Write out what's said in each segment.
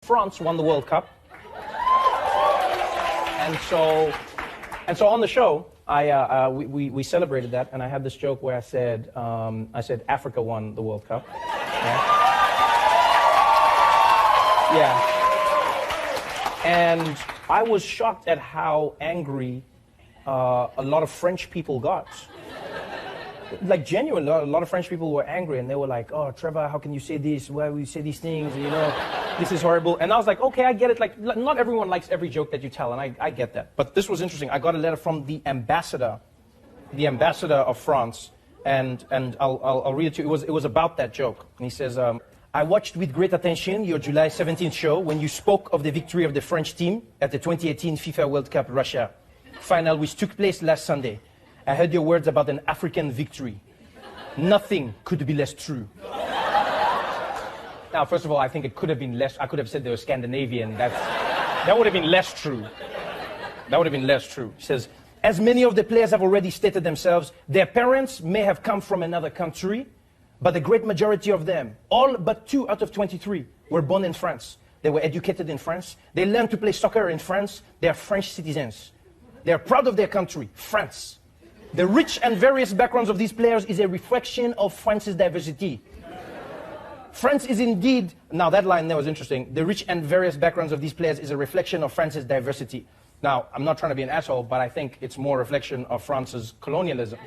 France won the World Cup. And so on the show, we celebrated that, and I had this joke where I said Africa won the World Cup. Yeah. And I was shocked at how angry a lot of French people got. Like, genuinely, a lot of French people were angry, and they were like, "Oh, Trevor, how can you say this? Why will you say these things? You know, this is horrible." And I was like, "Okay, I get it. Like, not everyone likes every joke that you tell, and I get that." But this was interesting. I got a letter from the ambassador of France, and I'll read it to you. It was about that joke. And he says, "I watched with great attention your July 17th show when you spoke of the victory of the French team at the 2018 FIFA World Cup Russia final, which took place last Sunday. I heard your words about an African victory. Nothing could be less true." Now, first of all, I think it could have been less. I could have said they were Scandinavian. That would have been less true. That would have been less true. He says, "As many of the players have already stated themselves, their parents may have come from another country, but the great majority of them, all but 2 out of 23, were born in France. They were educated in France. They learned to play soccer in France. They are French citizens. They are proud of their country, France. The rich and various backgrounds of these players is a reflection of France's diversity. France is indeed," now that line there was interesting, "the rich and various backgrounds of these players is a reflection of France's diversity." Now, I'm not trying to be an asshole, but I think it's more a reflection of France's colonialism.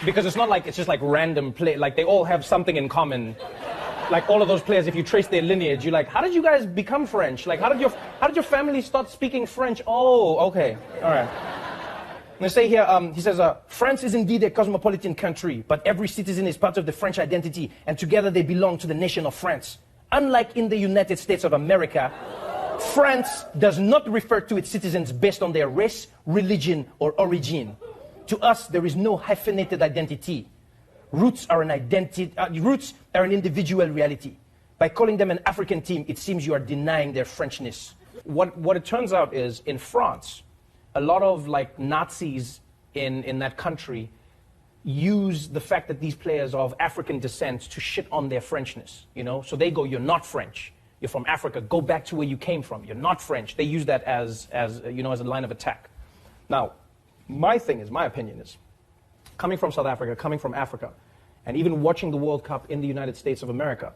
Because it's not like it's just like random play, like they all have something in common. Like all of those players, if you trace their lineage, you're like, how did you guys become French? Like, how did your family start speaking French? Oh, okay, all right. Let's say here, he says, "France is indeed a cosmopolitan country, but every citizen is part of the French identity, and together they belong to the nation of France. Unlike in the United States of America, France does not refer to its citizens based on their race, religion, or origin. To us, there is no hyphenated identity. Roots are an individual reality. By calling them an African team, it seems you are denying their Frenchness." What it turns out is, in France, a lot of like Nazis in that country use the fact that these players are of African descent to shit on their Frenchness, you know? So they go, "You're not French. You're from Africa. Go back to where you came from. You're not French." They use that as you know, as a line of attack. Now, my opinion is, coming from South Africa, coming from Africa, and even watching the World Cup in the United States of America,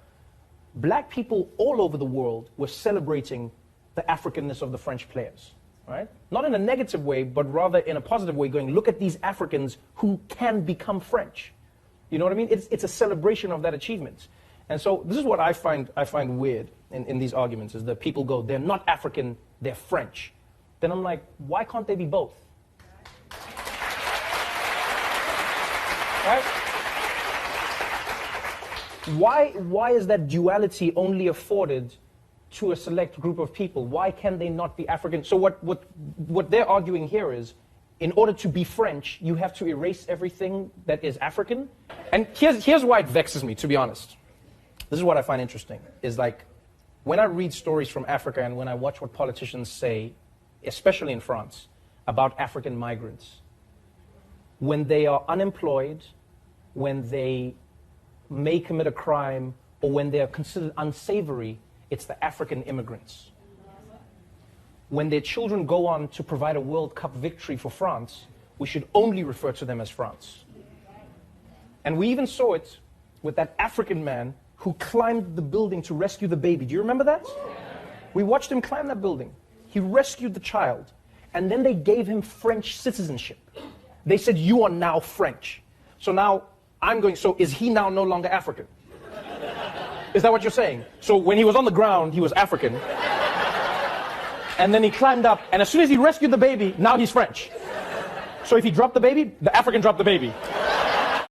black people all over the world were celebrating the Africanness of the French players, right? Not in a negative way, but rather in a positive way, going, look at these Africans who can become French. You know what I mean? It's a celebration of that achievement. And so this is what I find weird in these arguments, is that people go, they're not African, they're French. Then I'm like, why can't they be both? Right? Why is that duality only afforded to a select group of people? Why can they not be African? So what they're arguing here is, in order to be French, you have to erase everything that is African. And here's why it vexes me, to be honest. This is what I find interesting, is like, when I read stories from Africa and when I watch what politicians say, especially in France, about African migrants, when they are unemployed, when they may commit a crime, or when they are considered unsavory, it's the African immigrants. When their children go on to provide a World Cup victory for France, we should only refer to them as France. And we even saw it with that African man who climbed the building to rescue the baby. Do you remember that? We watched him climb that building. He rescued the child, and then they gave him French citizenship. They said, "You are now French." So now I'm going, so is he now no longer African? Is that what you're saying? So when he was on the ground, he was African. And then he climbed up, and as soon as he rescued the baby, now he's French. So if he dropped the baby, the African dropped the baby.